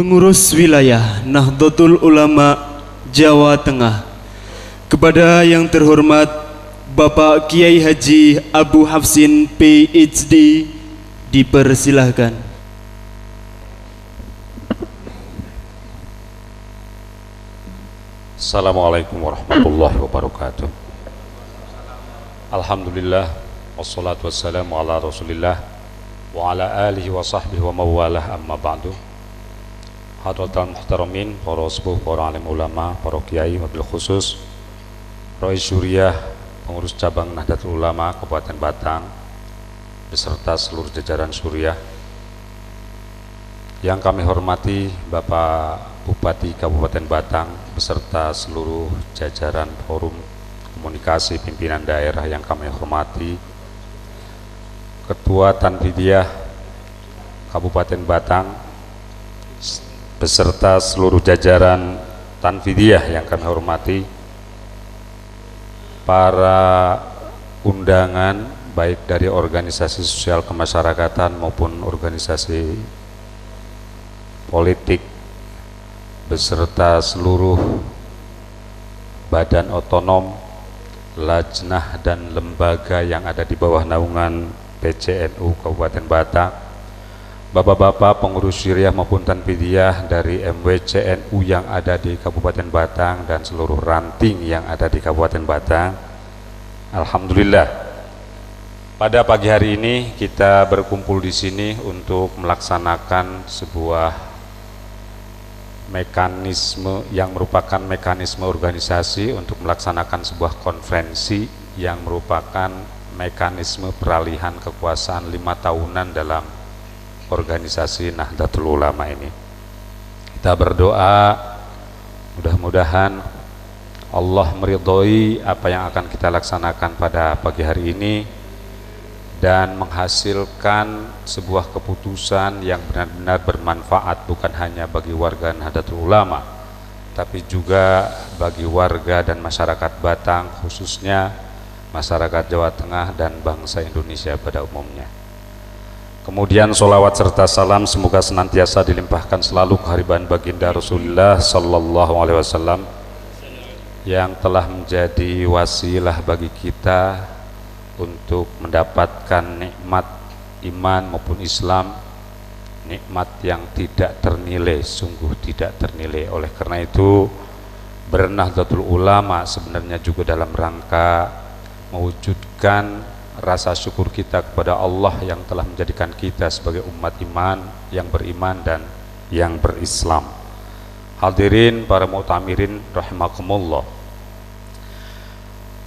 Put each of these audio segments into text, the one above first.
Pengurus Wilayah Nahdlatul Ulama Jawa Tengah, kepada yang terhormat Bapak Kiai Haji Abu Hafsin PhD, dipersilahkan. Assalamualaikum warahmatullahi wabarakatuh. Alhamdulillah, wassalatu wassalamu ala rasulillah wa ala alihi wa sahbihi wa mawalah, amma ba'du. Hadratal muhtaramin, para sepuh, para alim ulama, para kiai, wabil khusus Rais Syuriah, pengurus cabang Nahdlatul Ulama Kabupaten Batang beserta seluruh jajaran Syuriah. Yang kami hormati Bapak Bupati Kabupaten Batang beserta seluruh jajaran forum komunikasi pimpinan daerah yang kami hormati, Ketua Tanfidiyah Kabupaten Batang beserta seluruh jajaran Tanfidiyah yang kami hormati, para undangan baik dari organisasi sosial kemasyarakatan maupun organisasi politik beserta seluruh badan otonom, lajnah dan lembaga yang ada di bawah naungan PCNU Kabupaten Batang, bapak-bapak pengurus Syuriah maupun Tanfidiyah dari MWCNU yang ada di Kabupaten Batang dan seluruh ranting yang ada di Kabupaten Batang. Alhamdulillah, pada pagi hari ini kita berkumpul di sini untuk melaksanakan sebuah mekanisme yang merupakan mekanisme organisasi untuk melaksanakan sebuah konferensi yang merupakan mekanisme peralihan kekuasaan 5 tahunan dalam organisasi Nahdlatul Ulama ini. Kita berdoa mudah-mudahan Allah meridhoi apa yang akan kita laksanakan pada pagi hari ini dan menghasilkan sebuah keputusan yang benar-benar bermanfaat bukan hanya bagi warga Nahdlatul Ulama tapi juga bagi warga dan masyarakat Batang, khususnya masyarakat Jawa Tengah dan bangsa Indonesia pada umumnya. Kemudian sholawat serta salam semoga senantiasa dilimpahkan selalu kehadiran baginda Rasulullah Sallallahu Alaihi Wasallam yang telah menjadi wasilah bagi kita untuk mendapatkan nikmat iman maupun Islam, nikmat yang tidak ternilai, sungguh tidak ternilai. Oleh karena itu bernahdlatul ulama sebenarnya juga dalam rangka mewujudkan rasa syukur kita kepada Allah yang telah menjadikan kita sebagai umat iman yang beriman dan yang berislam. Hadirin para mu'tamirin rahimakumullah,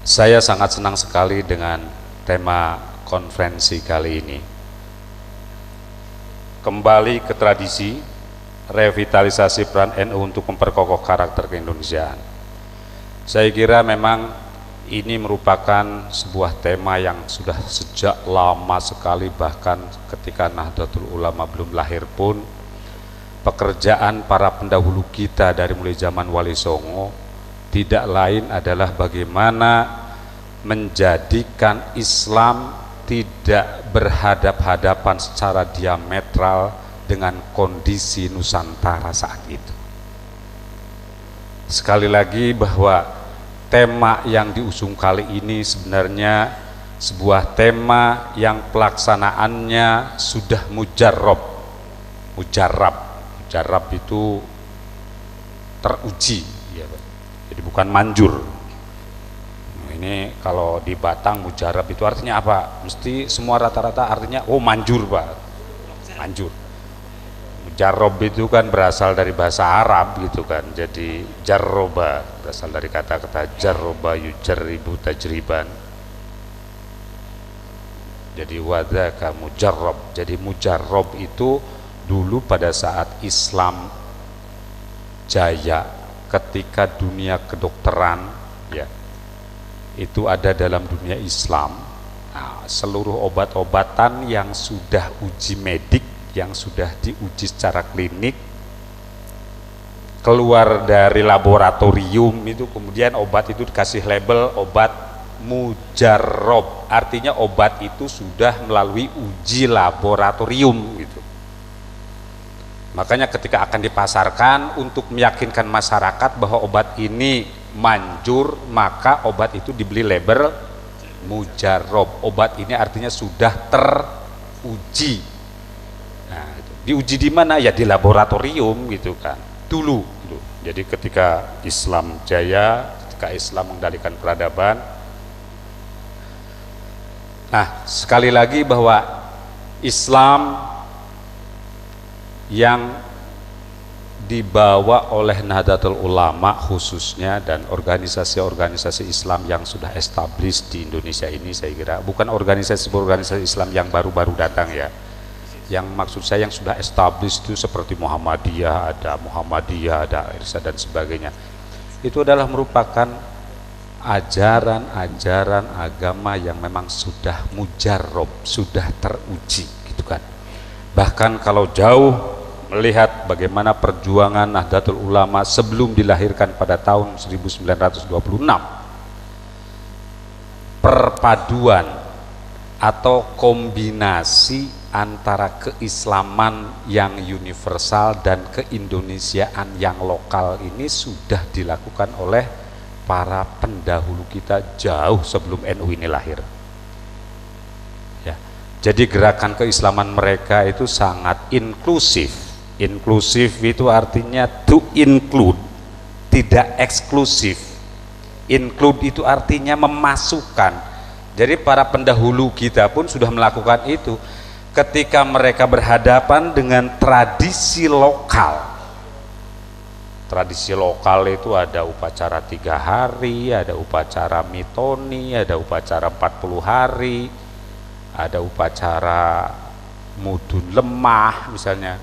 saya sangat senang sekali dengan tema konferensi kali ini. Kembali ke tradisi, revitalisasi peran NU untuk memperkokoh karakter keindonesiaan. Saya kira memang ini merupakan sebuah tema yang sudah sejak lama sekali, bahkan ketika Nahdlatul Ulama belum lahir pun pekerjaan para pendahulu kita dari mulai zaman Wali Songo tidak lain adalah bagaimana menjadikan Islam tidak berhadap-hadapan secara diametral dengan kondisi Nusantara saat itu. Sekali lagi bahwa tema yang diusung kali ini sebenarnya sebuah tema yang pelaksanaannya sudah mujarab. Mujarab itu teruji, ya, jadi bukan manjur. Ini kalau di Batang mujarab itu artinya apa? Mesti semua rata-rata artinya oh manjur Pak, manjur. Mujarab itu kan berasal dari bahasa Arab gitu kan, jadi jarroba berasal dari kata-kata jarroba yujarribu tajriban. Jadi wadaka mujarab. Jadi mujarab itu dulu pada saat Islam jaya, ketika dunia kedokteran ya itu ada dalam dunia Islam. Nah, seluruh obat-obatan yang sudah uji medik, yang sudah diuji secara klinik, keluar dari laboratorium itu, kemudian obat itu dikasih label obat mujarab, artinya obat itu sudah melalui uji laboratorium gitu. Makanya ketika akan dipasarkan untuk meyakinkan masyarakat bahwa obat ini manjur, maka obat itu dibeli label mujarab. Obat ini artinya sudah teruji. Nah, diuji di mana? Ya di laboratorium gitu kan. Dulu. Jadi ketika Islam jaya, ketika Islam mengendalikan peradaban. Nah, sekali lagi bahwa Islam yang dibawa oleh Nahdlatul Ulama khususnya dan organisasi-organisasi Islam yang sudah established di Indonesia ini, saya kira bukan organisasi Islam yang baru-baru datang ya. Yang maksud saya yang sudah established itu seperti Muhammadiyah, ada Irsyad dan sebagainya. Itu adalah merupakan ajaran-ajaran agama yang memang sudah mujarab, sudah teruji gitu kan. Bahkan kalau jauh melihat bagaimana perjuangan Nahdlatul Ulama sebelum dilahirkan pada tahun 1926, perpaduan atau kombinasi antara keislaman yang universal dan keindonesiaan yang lokal ini sudah dilakukan oleh para pendahulu kita jauh sebelum NU ini lahir. Ya. Jadi gerakan keislaman mereka itu sangat inklusif. Inklusif itu artinya to include, tidak eksklusif. Include itu artinya memasukkan. Jadi para pendahulu kita pun sudah melakukan itu ketika mereka berhadapan dengan tradisi lokal. Tradisi lokal itu ada upacara 3 hari, ada upacara mitoni, ada upacara 40 hari, ada upacara mudun lemah misalnya,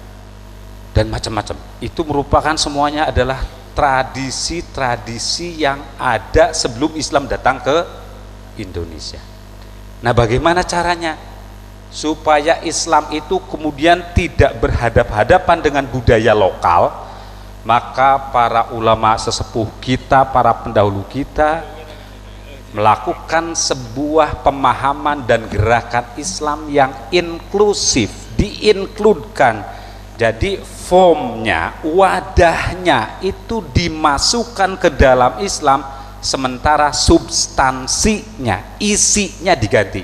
dan macam-macam. Itu merupakan semuanya adalah tradisi-tradisi yang ada sebelum Islam datang ke Indonesia. Nah, bagaimana caranya supaya Islam itu kemudian tidak berhadap-hadapan dengan budaya lokal? Maka para ulama sesepuh kita, para pendahulu kita melakukan sebuah pemahaman dan gerakan Islam yang inklusif, diinkludkan. Jadi formnya, wadahnya itu dimasukkan ke dalam Islam, sementara substansinya, isinya diganti.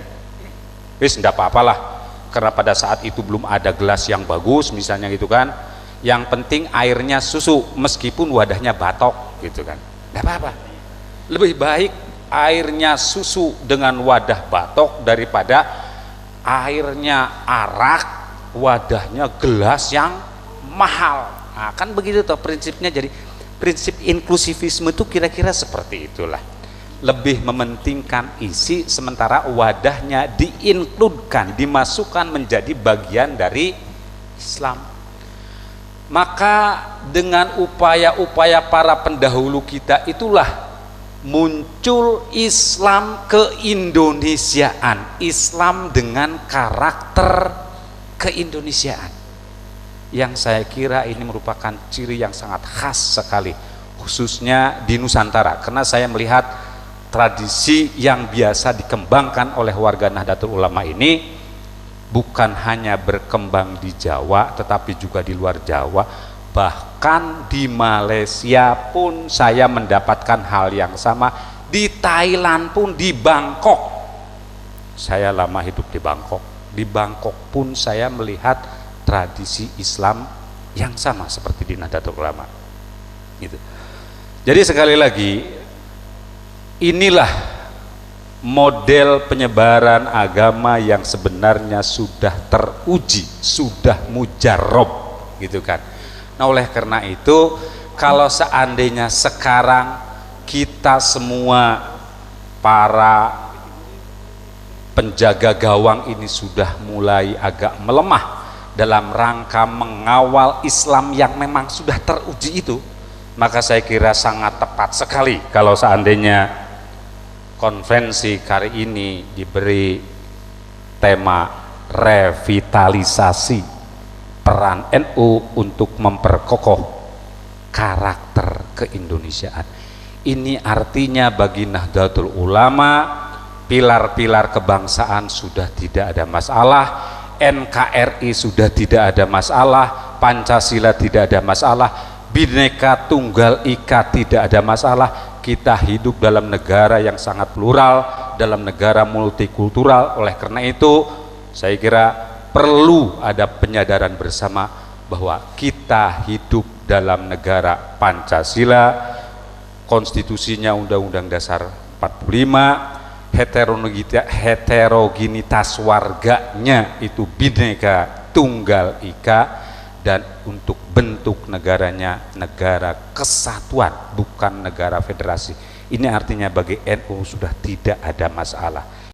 Wis enggak apa-apalah, karena pada saat itu belum ada gelas yang bagus misalnya gitu kan. Yang penting airnya susu meskipun wadahnya batok gitu kan. Enggak apa-apa. Lebih baik airnya susu dengan wadah batok daripada airnya arak wadahnya gelas yang mahal. Nah, kan begitu toh prinsipnya. Jadi prinsip inklusivisme itu kira-kira seperti itulah, lebih mementingkan isi sementara wadahnya diinkludkan, dimasukkan menjadi bagian dari Islam. Maka dengan upaya-upaya para pendahulu kita itulah muncul Islam keindonesiaan, Islam dengan karakter keindonesiaan, yang saya kira ini merupakan ciri yang sangat khas sekali khususnya di Nusantara, karena saya melihat tradisi yang biasa dikembangkan oleh warga Nahdlatul Ulama ini bukan hanya berkembang di Jawa tetapi juga di luar Jawa, bahkan di Malaysia pun saya mendapatkan hal yang sama, di Thailand pun, di Bangkok. Saya lama hidup di Bangkok. Di Bangkok pun saya melihat tradisi Islam yang sama seperti di Nahdlatul Ulama gitu. Jadi sekali lagi, inilah model penyebaran agama yang sebenarnya sudah teruji, sudah mujarab gitu kan. Nah, oleh karena itu, kalau seandainya sekarang kita semua para penjaga gawang ini sudah mulai agak melemah dalam rangka mengawal Islam yang memang sudah teruji itu, maka saya kira sangat tepat sekali kalau seandainya konferensi kali ini diberi tema revitalisasi peran NU untuk memperkokoh karakter keindonesiaan. Ini artinya bagi Nahdlatul Ulama pilar-pilar kebangsaan sudah tidak ada masalah, NKRI sudah tidak ada masalah, Pancasila tidak ada masalah, Bhinneka Tunggal Ika tidak ada masalah. Kita hidup dalam negara yang sangat plural, dalam negara multikultural. Oleh karena itu saya kira perlu ada penyadaran bersama bahwa kita hidup dalam negara Pancasila, konstitusinya Undang-Undang Dasar 45, heterogenitas warganya itu Bhinneka Tunggal Ika, dan untuk bentuk negaranya negara kesatuan, bukan negara federasi. Ini artinya bagi NU sudah tidak ada masalah.